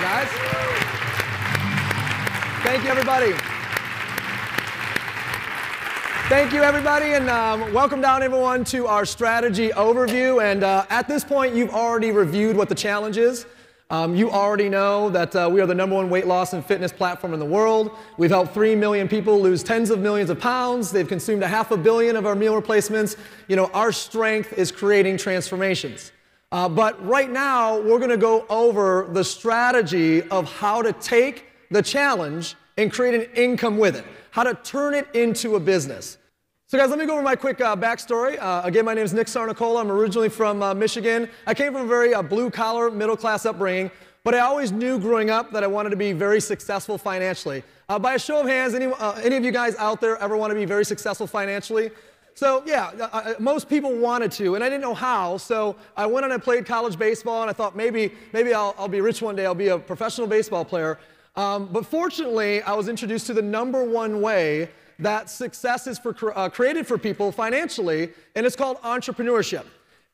guys. Thank you, everybody. Thank you, everybody, and welcome down, everyone, to our strategy overview. And at this point, you've already reviewed what the challenge is. You already know that we are the #1 weight loss and fitness platform in the world. We've helped 3 million people lose tens of millions of pounds. They've consumed 500 million of our meal replacements. You know, our strength is creating transformations. But right now, we're going to go over the strategy of how to take the challenge and create an income with it, how to turn it into a business. So guys, let me go over my quick backstory. Again, my name is Nick Sarnicola. I'm originally from Michigan. I came from a very blue-collar, middle-class upbringing, but I always knew growing up that I wanted to be very successful financially. By a show of hands, any of you guys out there ever want to be very successful financially? So yeah, most people wanted to, and I didn't know how, so I went and I played college baseball, and I thought maybe I'll be rich one day, I'll be a professional baseball player. But fortunately, I was introduced to the #1 way that success is created for people financially, and it's called entrepreneurship.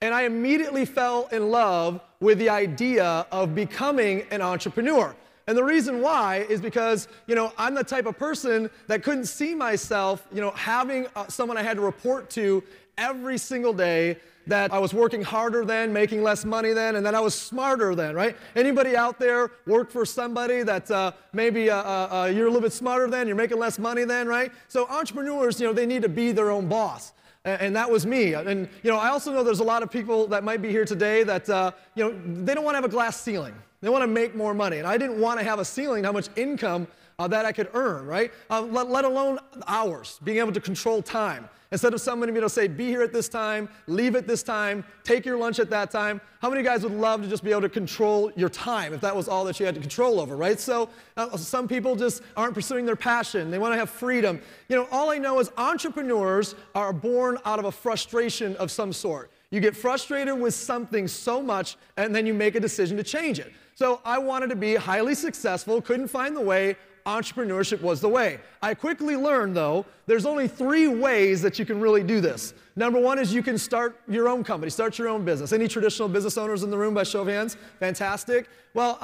And I immediately fell in love with the idea of becoming an entrepreneur. And the reason why is because, you know, I'm the type of person that couldn't see myself, you know, having someone I had to report to every single day, that I was working harder than, making less money than, and then I was smarter than, right? Anybody out there work for somebody that maybe you're a little bit smarter than, you're making less money than, right? So entrepreneurs, you know, they need to be their own boss. And that was me. And, you know, I also know there's a lot of people that might be here today that, you know, they don't want to have a glass ceiling. They want to make more money. And I didn't want to have a ceiling, how much income that I could earn, right? Let alone hours, being able to control time. Instead of somebody being able to say, be here at this time, leave at this time, take your lunch at that time. How many of you guys would love to just be able to control your time if that was all that you had to control over, right? So some people just aren't pursuing their passion. They want to have freedom. You know, all I know is entrepreneurs are born out of a frustration of some sort. You get frustrated with something so much, and then you make a decision to change it. So I wanted to be highly successful, couldn't find the way. Entrepreneurship was the way. I quickly learned, though, there's only 3 ways that you can really do this. #1 is you can start your own company, start your own business. Any traditional business owners in the room by show of hands? Fantastic. Well,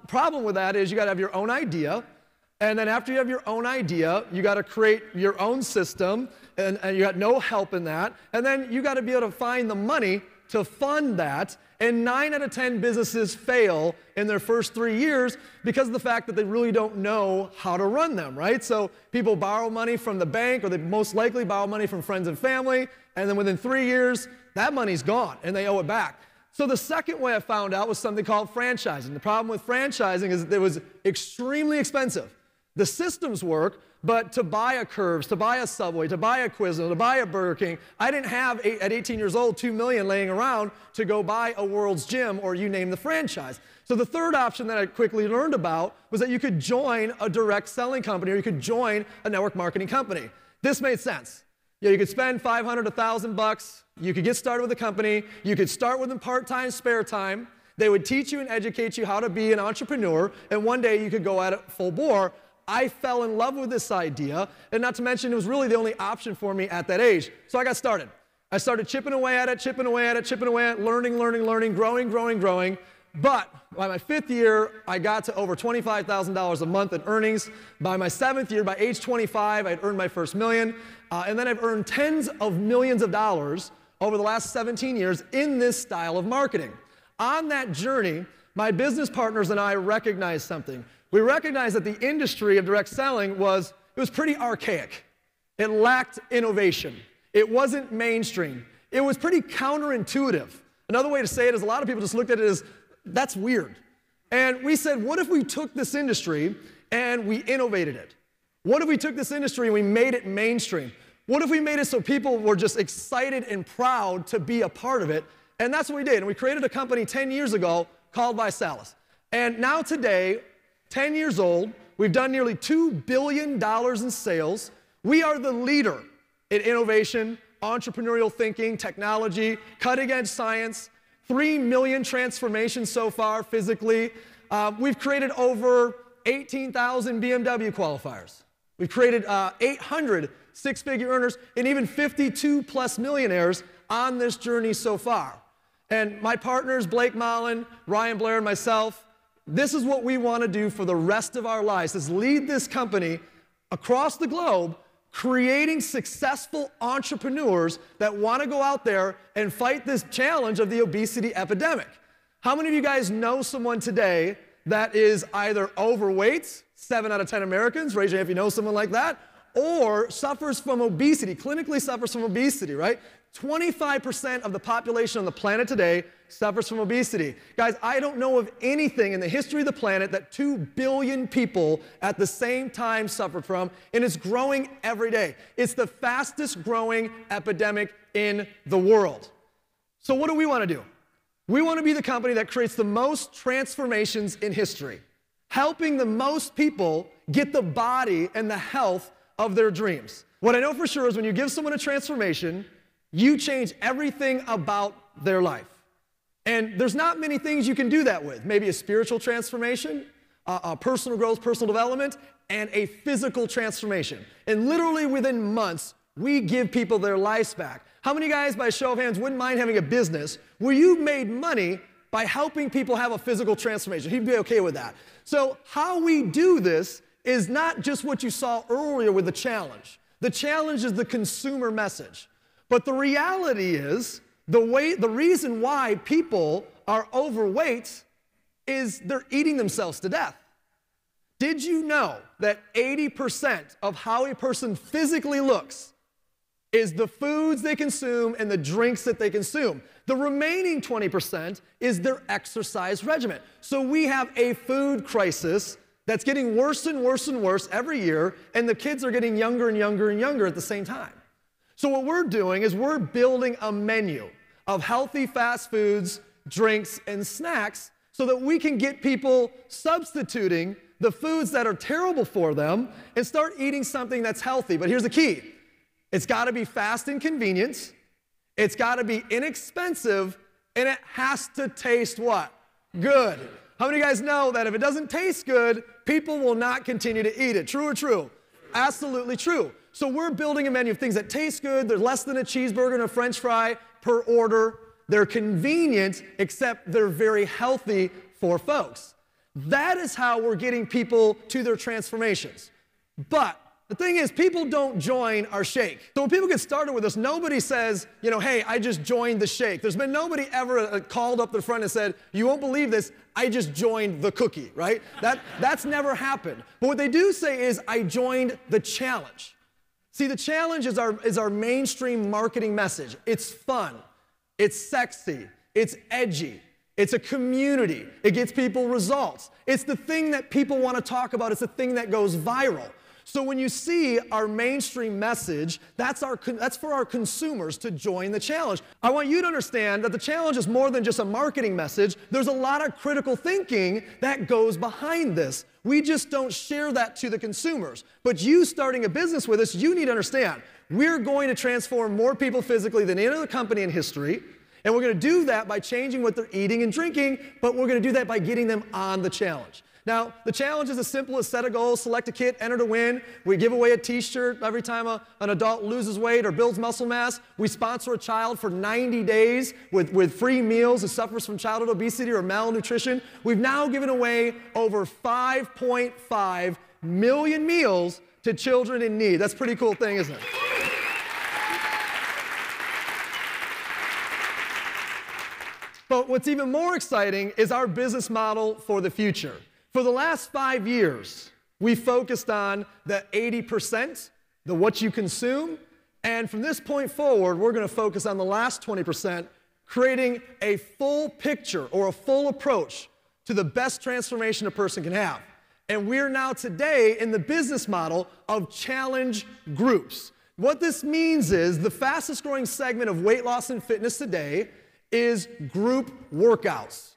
problem with that is you got to have your own idea, and then after you have your own idea, you got to create your own system, and you got no help in that, and then you got to be able to find the money to fund that. And 9 out of 10 businesses fail in their first 3 years because of the fact that they really don't know how to run them, right? So people borrow money from the bank, or they most likely borrow money from friends and family, and then within 3 years, that money's gone, and they owe it back. So the second way I found out was something called franchising. The problem with franchising is that it was extremely expensive. The systems work, but to buy a Curves, to buy a Subway, to buy a Quiznos, to buy a Burger King, I didn't have, at 18 years old, $2 million laying around to go buy a World's Gym, or you name the franchise. So the third option that I quickly learned about was that you could join a direct selling company, or you could join a network marketing company. This made sense. Yeah, you could spend $500 to $1,000. You could get started with a company. You could start with a part-time, spare time. They would teach you and educate you how to be an entrepreneur, and one day you could go at it full bore. I fell in love with this idea, and not to mention it was really the only option for me at that age. So I got started. I started chipping away at it, chipping away at it, chipping away at it, learning, growing. But by my 5th year, I got to over $25,000 a month in earnings. By my 7th year, by age 25, I'd earned my first million. And then I've earned tens of millions of dollars over the last 17 years in this style of marketing. On that journey, my business partners and I recognized something. We recognized that the industry of direct selling was pretty archaic. It lacked innovation. It wasn't mainstream. It was pretty counterintuitive. Another way to say it is a lot of people just looked at it as, that's weird. And we said, what if we took this industry and we innovated it? What if we took this industry and we made it mainstream? What if we made it so people were just excited and proud to be a part of it? And that's what we did. And we created a company 10 years ago called ViSalus. And now today, 10 years old, we've done nearly $2 billion in sales. We are the leader in innovation, entrepreneurial thinking, technology, cutting-edge science, 3 million transformations so far physically. We've created over 18,000 BMW qualifiers. We've created 800 six-figure earners and even 52+ millionaires on this journey so far. And my partners, Blake Mullen, Ryan Blair, and myself, this is what we want to do for the rest of our lives, is lead this company across the globe, creating successful entrepreneurs that want to go out there and fight this challenge of the obesity epidemic. How many of you guys know someone today that is either overweight, 7 out of 10 Americans, raise your hand if you know someone like that, or suffers from obesity, clinically suffers from obesity, right? 25% of the population on the planet today suffers from obesity. Guys, I don't know of anything in the history of the planet that 2 billion people at the same time suffered from, and it's growing every day. It's the fastest growing epidemic in the world. So what do we want to do? We want to be the company that creates the most transformations in history, helping the most people get the body and the health of their dreams. What I know for sure is when you give someone a transformation, you change everything about their life. And there's not many things you can do that with. Maybe a spiritual transformation, a personal growth, personal development, and a physical transformation. And literally within months, we give people their lives back. How many guys, by a show of hands, wouldn't mind having a business where you made money by helping people have a physical transformation? He'd be okay with that. So how we do this is not just what you saw earlier with the challenge. The challenge is the consumer message. But the reality is, the reason why people are overweight is they're eating themselves to death. Did you know that 80% of how a person physically looks is the foods they consume and the drinks that they consume? The remaining 20% is their exercise regimen. So we have a food crisis that's getting worse and worse and worse every year, and the kids are getting younger and younger and younger at the same time. So what we're doing is we're building a menu of healthy fast foods, drinks, and snacks so that we can get people substituting the foods that are terrible for them and start eating something that's healthy. But here's the key. It's got to be fast and convenient. It's got to be inexpensive, and it has to taste what? Good. How many of you guys know that if it doesn't taste good, people will not continue to eat it? True or true? Absolutely true. So we're building a menu of things that taste good. They're less than a cheeseburger and a French fry per order. They're convenient, except they're very healthy for folks. That is how we're getting people to their transformations. But the thing is, people don't join our shake. So when people get started with us, nobody says, you know, hey, I just joined the shake. There's been nobody ever called up the front and said, you won't believe this, I just joined the cookie, right? That's never happened. But what they do say is, I joined the challenge. See, the challenge is our mainstream marketing message. It's fun, it's sexy, it's edgy, it's a community, it gets people results. It's the thing that people want to talk about, it's the thing that goes viral. So when you see our mainstream message, that's for our consumers to join the challenge. I want you to understand that the challenge is more than just a marketing message. There's a lot of critical thinking that goes behind this. We just don't share that to the consumers. But you starting a business with us, you need to understand, we're going to transform more people physically than any other company in history. And we're going to do that by changing what they're eating and drinking, but we're going to do that by getting them on the challenge. Now, the challenge is as simple as set a goal, select a kit, enter to win. We give away a t-shirt every time an adult loses weight or builds muscle mass. We sponsor a child for 90 days with free meals who suffers from childhood obesity or malnutrition. We've now given away over 5.5 million meals to children in need. That's a pretty cool thing, isn't it? But what's even more exciting is our business model for the future. For the last 5 years, we focused on the 80%, the what you consume, and from this point forward, we're going to focus on the last 20%, creating a full picture or a full approach to the best transformation a person can have. And we're now today in the business model of challenge groups. What this means is the fastest growing segment of weight loss and fitness today is group workouts.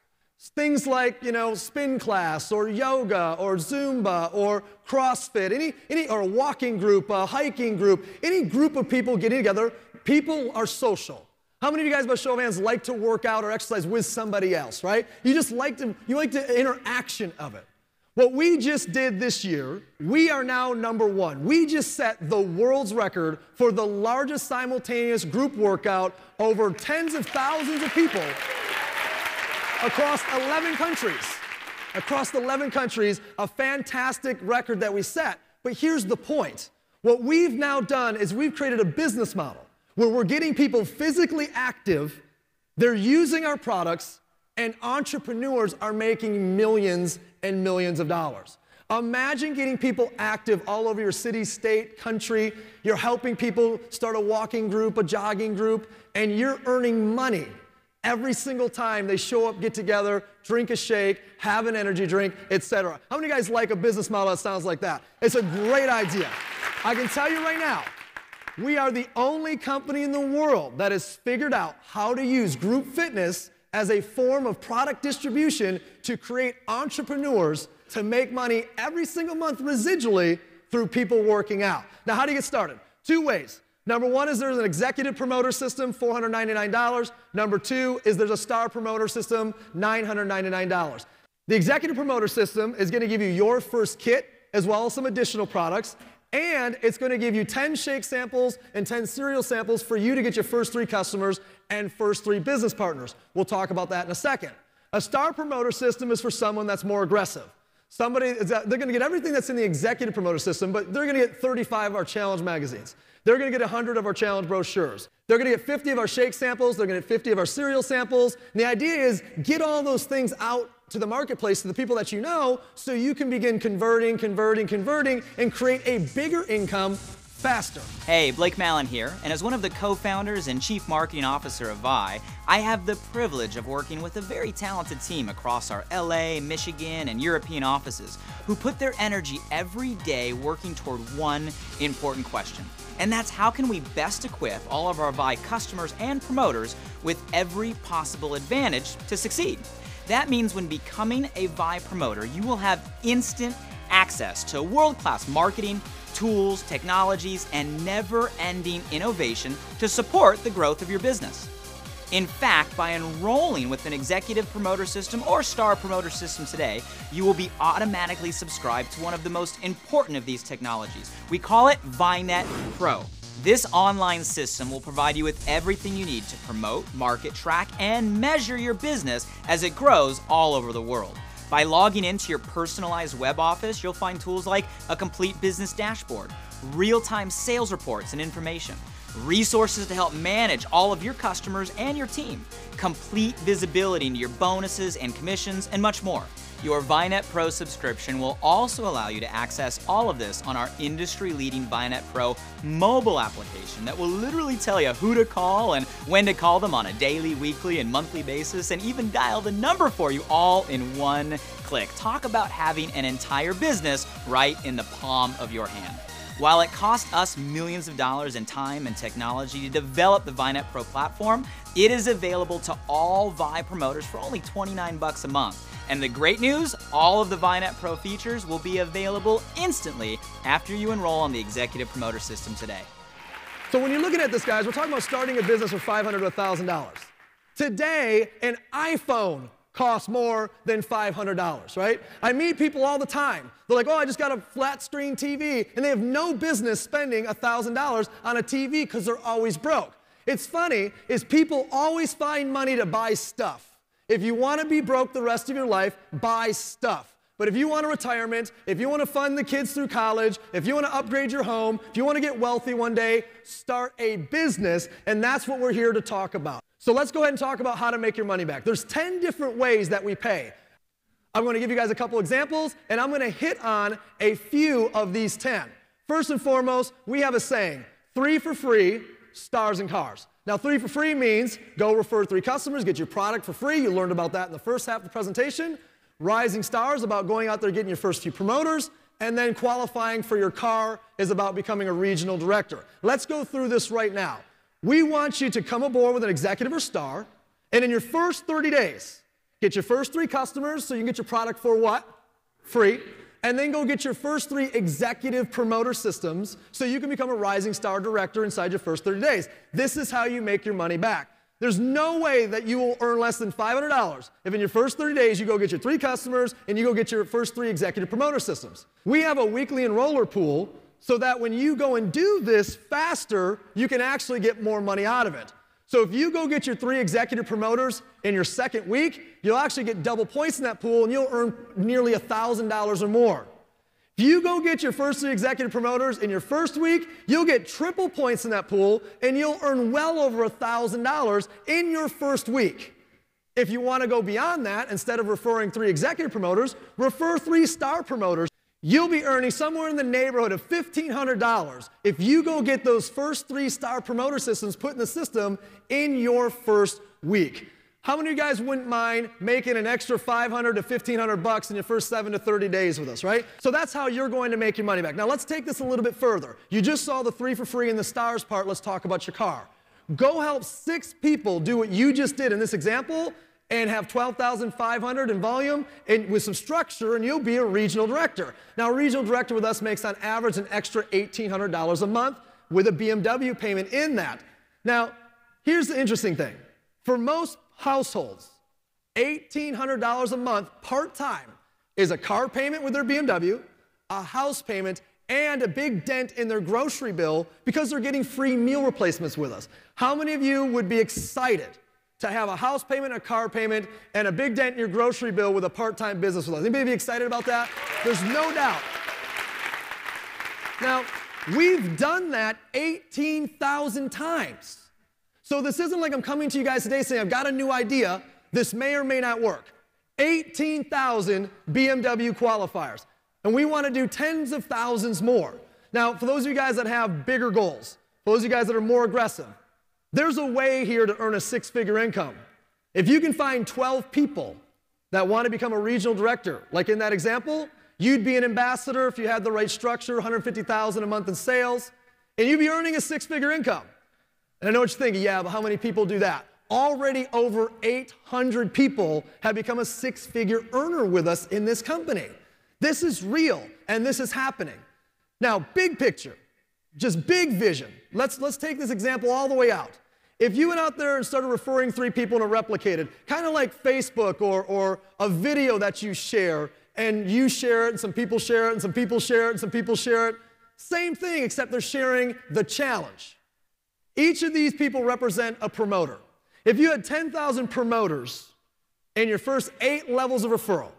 Things like, you know, spin class or yoga or Zumba or CrossFit, or a walking group, a hiking group, any group of people getting together. People are social. How many of you guys, by show of hands, like to work out or exercise with somebody else, right? You like the interaction of it. What we just did this year, we are now #1. We just set the world's record for the largest simultaneous group workout over tens of thousands of people across 11 countries. across 11 countries, a fantastic record that we set. But here's the point. What we've now done is we've created a business model where we're getting people physically active, they're using our products, and entrepreneurs are making millions and millions of dollars. Imagine getting people active all over your city, state, country. You're helping people start a walking group, a jogging group, and you're earning money every single time they show up, get together, drink a shake, have an energy drink, etc. How many of you guys like a business model that sounds like that? It's a great idea. I can tell you right now, we are the only company in the world that has figured out how to use group fitness as a form of product distribution to create entrepreneurs to make money every single month residually through people working out. Now, how do you get started? Two ways. Number one is there's an executive promoter system, $499. Number two is there's a star promoter system, $999. The executive promoter system is going to give you your first kit as well as some additional products, and it's going to give you 10 shake samples and 10 cereal samples for you to get your first 3 customers and first 3 business partners. We'll talk about that in a second. A star promoter system is for someone that's more aggressive. They're going to get everything that's in the executive promoter system, but they're going to get 35 of our challenge magazines. They're going to get 100 of our challenge brochures. They're going to get 50 of our shake samples. They're going to get 50 of our cereal samples. And the idea is get all those things out to the marketplace, to the people that you know, so you can begin converting, and create a bigger income faster. Hey, Blake Mallon here, and as one of the co-founders and chief marketing officer of Vi, I have the privilege of working with a very talented team across our LA, Michigan, and European offices who put their energy every day working toward one important question. And that's how can we best equip all of our Vi customers and promoters with every possible advantage to succeed. That means when becoming a Vi promoter, you will have instant access to world-class marketing, tools, technologies, and never-ending innovation to support the growth of your business. In fact, by enrolling with an executive promoter system or star promoter system today, you will be automatically subscribed to one of the most important of these technologies. We call it ViNet Pro. This online system will provide you with everything you need to promote, market, track, and measure your business as it grows all over the world. By logging into your personalized web office, you'll find tools like a complete business dashboard, real-time sales reports and information, resources to help manage all of your customers and your team, complete visibility into your bonuses and commissions, and much more. Your ViNet Pro subscription will also allow you to access all of this on our industry-leading ViNet Pro mobile application that will literally tell you who to call and when to call them on a daily, weekly, and monthly basis, and even dial the number for you all in one click. Talk about having an entire business right in the palm of your hand. While it cost us millions of dollars in time and technology to develop the ViNet Pro platform, it is available to all Vi promoters for only $29 a month. And the great news, all of the ViNet Pro features will be available instantly after you enroll on the Executive Promoter System today. So when you're looking at this, guys, we're talking about starting a business with $500 to $1,000. Today, an iPhone costs more than $500, right? I meet people all the time. They're like, oh, I just got a flat screen TV, and they have no business spending $1,000 on a TV because they're always broke. It's funny, is people always find money to buy stuff. If you want to be broke the rest of your life, buy stuff. But if you want a retirement, if you want to fund the kids through college, if you want to upgrade your home, if you want to get wealthy one day, start a business, and that's what we're here to talk about. So let's go ahead and talk about how to make your money back. There's 10 different ways that we pay. I'm going to give you guys a couple examples, and I'm going to hit on a few of these 10. First and foremost, we have a saying, 3 for free, stars and cars. Now, 3 for free means go refer 3 customers, get your product for free. You learned about that in the first half of the presentation. Rising stars, about going out there getting your first few promoters. And then qualifying for your car is about becoming a regional director. Let's go through this right now. We want you to come aboard with an executive or star, and in your first 30 days, get your first 3 customers so you can get your product for what? Free. And then go get your first 3 executive promoter systems so you can become a rising star director inside your first 30 days. This is how you make your money back. There's no way that you will earn less than $500 if in your first 30 days you go get your 3 customers and you go get your first 3 executive promoter systems. We have a weekly enroller pool so that when you go and do this faster, you can actually get more money out of it. So if you go get your 3 executive promoters in your second week, you'll actually get double points in that pool and you'll earn nearly $1,000 or more. If you go get your first 3 executive promoters in your first week, you'll get triple points in that pool and you'll earn well over $1,000 in your first week. If you want to go beyond that, instead of referring 3 executive promoters, refer 3 star promoters. You'll be earning somewhere in the neighborhood of $1,500 if you go get those first 3 star promoter systems put in the system in your first week. How many of you guys wouldn't mind making an extra $500 to $1,500 in your first 7 to 30 days with us, right? So that's how you're going to make your money back. Now let's take this a little bit further. You just saw the 3 for free and the stars part. Let's talk about your car. Go help 6 people do what you just did in this example and have $12,500 in volume and with some structure, and you'll be a regional director. Now, a regional director with us makes on average an extra $1,800 a month with a BMW payment in that. Now, here's the interesting thing. For most households, $1,800 a month part-time is a car payment with their BMW, a house payment, and a big dent in their grocery bill because they're getting free meal replacements with us. How many of you would be excited to have a house payment, a car payment, and a big dent in your grocery bill with a part-time business with us? Anybody be excited about that? There's no doubt. Now, we've done that 18,000 times. So this isn't like I'm coming to you guys today saying, I've got a new idea. This may or may not work. 18,000 BMW qualifiers. And we want to do tens of thousands more. Now, for those of you guys that have bigger goals, for those of you guys that are more aggressive, there's a way here to earn a 6-figure income. If you can find 12 people that want to become a regional director, like in that example, you'd be an ambassador if you had the right structure, $150,000 a month in sales, and you'd be earning a 6-figure income. And I know what you're thinking, yeah, but how many people do that? Already over 800 people have become a 6-figure earner with us in this company. This is real, and this is happening. Now, big picture, just big vision. Let's take this example all the way out. If you went out there and started referring 3 people and it replicated, kind of like Facebook or a video that you share, and you share it, and some people share it, and some people share it, and some people share it, same thing, except they're sharing the challenge. Each of these people represent a promoter. If you had 10,000 promoters in your first 8 levels of referral,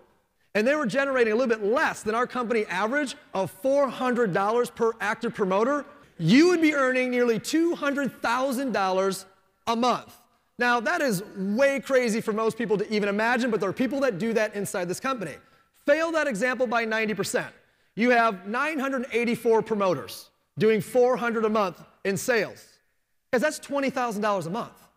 and they were generating a little bit less than our company average of $400 per active promoter, you would be earning nearly $200,000 a month. Now, that is way crazy for most people to even imagine, but there are people that do that inside this company. Fail that example by 90%. You have 984 promoters doing $400 a month in sales. Because that's $20,000 a month.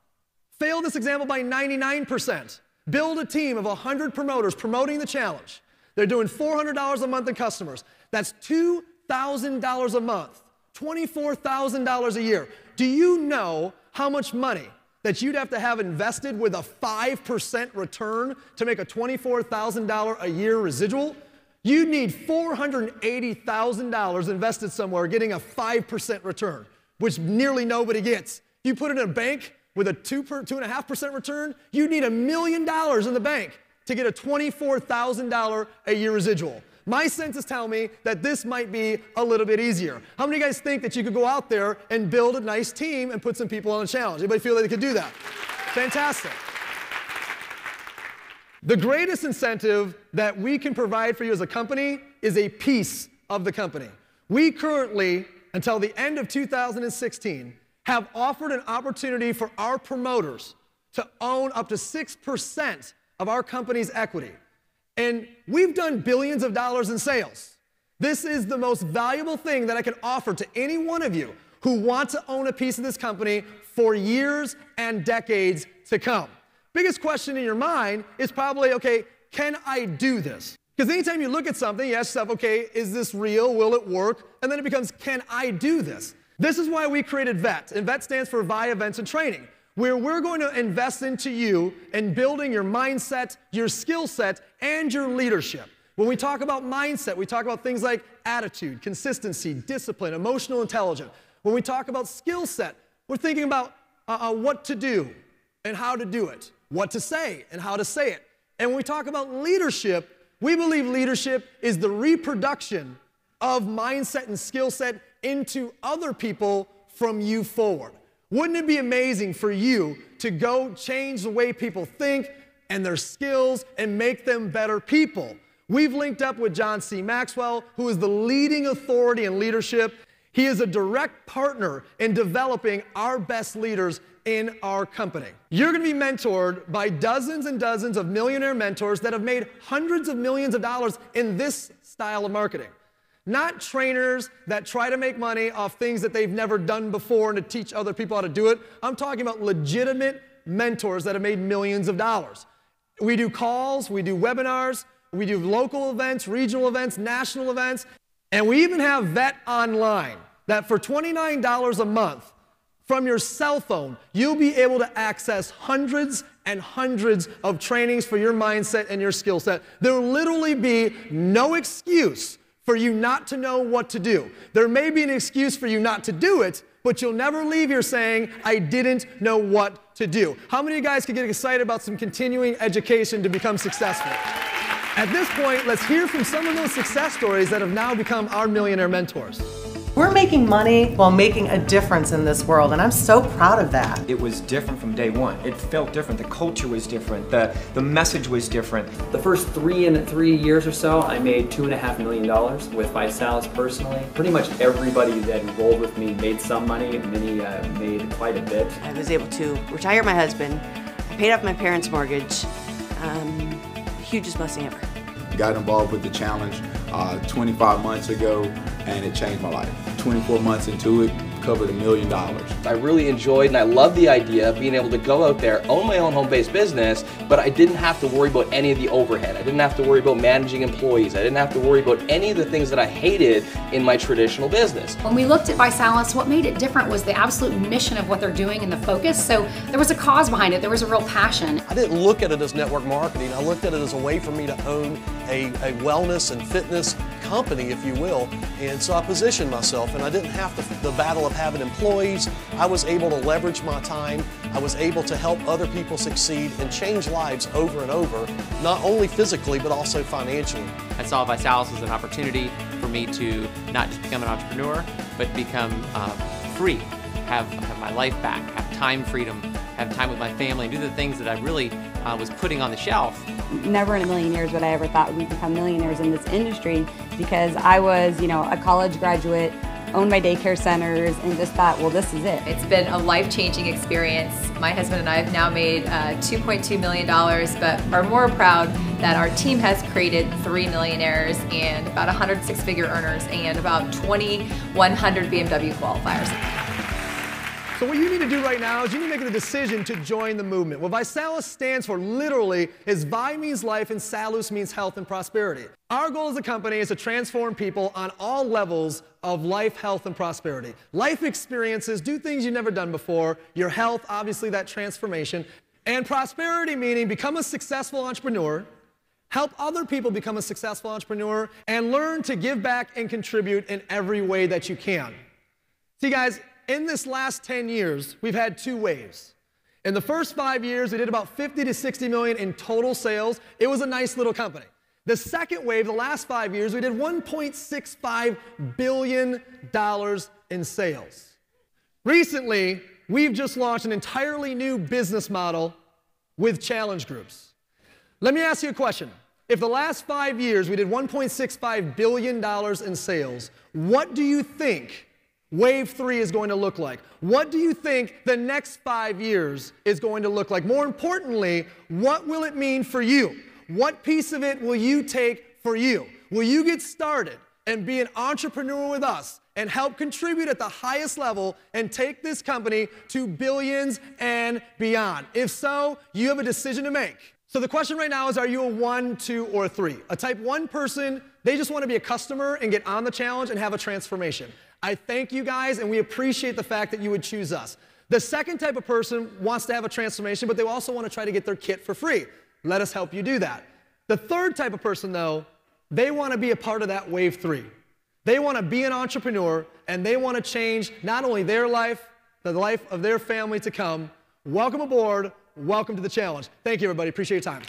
Fail this example by 99%. Build a team of 100 promoters promoting the challenge. They're doing $400 a month in customers. That's $2,000 a month, $24,000 a year. Do you know how much money that you'd have to have invested with a 5% return to make a $24,000 a year residual? You'd need $480,000 invested somewhere getting a 5% return, which nearly nobody gets. You put it in a bank with a 2.5% return, you need $1 million in the bank to get a $24,000 a year residual. My senses tell me that this might be a little bit easier. How many of you guys think that you could go out there and build a nice team and put some people on a challenge? Anybody feel that they could do that? Fantastic. The greatest incentive that we can provide for you as a company is a piece of the company. We currently, until the end of 2016, have offered an opportunity for our promoters to own up to 6% of our company's equity. And we've done billions of dollars in sales. This is the most valuable thing that I can offer to any one of you who want to own a piece of this company for years and decades to come. Biggest question in your mind is probably, okay, can I do this? Because anytime you look at something, you ask yourself, okay, is this real? Will it work? And then it becomes, can I do this? This is why we created VET, and VET stands for VI Events and Training, where we're going to invest into you and building your mindset, your skill set, and your leadership. When we talk about mindset, we talk about things like attitude, consistency, discipline, emotional intelligence. When we talk about skill set, we're thinking about what to do and how to do it, what to say and how to say it. And when we talk about leadership, we believe leadership is the reproduction of mindset and skill set into other people from you forward. Wouldn't it be amazing for you to go change the way people think and their skills and make them better people? We've linked up with John C. Maxwell, who is the leading authority in leadership. He is a direct partner in developing our best leaders in our company. You're going to be mentored by dozens and dozens of millionaire mentors that have made hundreds of millions of dollars in this style of marketing. Not trainers that try to make money off things that they've never done before and to teach other people how to do it. I'm talking about legitimate mentors that have made millions of dollars. We do calls, we do webinars, we do local events, regional events, national events, and we even have Vet Online that for $29 a month from your cell phone, you'll be able to access hundreds and hundreds of trainings for your mindset and your skill set. There will literally be no excuse for you not to know what to do. There may be an excuse for you not to do it, but you'll never leave here saying, I didn't know what to do. How many of you guys can get excited about some continuing education to become successful? At this point, let's hear from some of those success stories that have now become our millionaire mentors. We're making money while making a difference in this world, and I'm so proud of that. It was different from day one. It felt different. The culture was different. The message was different. The first 3 years or so, I made $2.5 million with ViSalus personally. Pretty much everybody that enrolled with me made some money, and many made quite a bit. I was able to retire my husband. I paid off my parents' mortgage. Hugest blessing ever. Got involved with the challenge 25 months ago, and it changed my life. 24 months into it, covered $1 million. I really enjoyed and I love the idea of being able to go out there, own my own home-based business, but I didn't have to worry about any of the overhead. I didn't have to worry about managing employees. I didn't have to worry about any of the things that I hated in my traditional business. When we looked at ViSalus, what made it different was the absolute mission of what they're doing and the focus. So there was a cause behind it. There was a real passion. I didn't look at it as network marketing. I looked at it as a way for me to own a wellness and fitness company, if you will. And so I positioned myself, and I didn't have the battle of having employees. I was able to leverage my time. I was able to help other people succeed and change lives over and over, not only physically, but also financially. I saw ViSalus as an opportunity for me to not just become an entrepreneur, but become free, have my life back, have time freedom, have time with my family, and do the things that I really was putting on the shelf. Never in a million years would I ever thought we'd become millionaires in this industry, because I was, a college graduate, owned my daycare centers, and just thought, well, this is it. It's been a life-changing experience. My husband and I have now made $2.2 million, but are more proud that our team has created 3 millionaires and about 100 six-figure earners and about 2,100 BMW qualifiers. So what you need to do right now is you need to make a decision to join the movement. What ViSalus stands for literally is Vi means life and Salus means health and prosperity. Our goal as a company is to transform people on all levels of life, health, and prosperity. Life experiences, do things you've never done before. Your health, obviously that transformation. And prosperity meaning become a successful entrepreneur, help other people become a successful entrepreneur, and learn to give back and contribute in every way that you can. See guys, in this last 10 years, we've had 2 waves. In the first 5 years, we did about 50 to 60 million in total sales. It was a nice little company. The second wave, the last 5 years, we did $1.65 billion in sales. Recently, we've just launched an entirely new business model with challenge groups. Let me ask you a question. If the last 5 years we did $1.65 billion in sales, what do you think Wave 3 is going to look like? What do you think the next 5 years is going to look like? More importantly, what will it mean for you? What piece of it will you take for you? Will you get started and be an entrepreneur with us and help contribute at the highest level and take this company to billions and beyond? If so, you have a decision to make. So the question right now is, are you a 1, 2, or 3? A type 1 person, they just want to be a customer and get on the challenge and have a transformation. I thank you guys, and we appreciate the fact that you would choose us. The second type of person wants to have a transformation, but they also want to try to get their kit for free. Let us help you do that. The third type of person, though, they want to be a part of that wave 3. They want to be an entrepreneur, and they want to change not only their life, the life of their family to come. Welcome aboard. Welcome to the challenge. Thank you, everybody. Appreciate your time.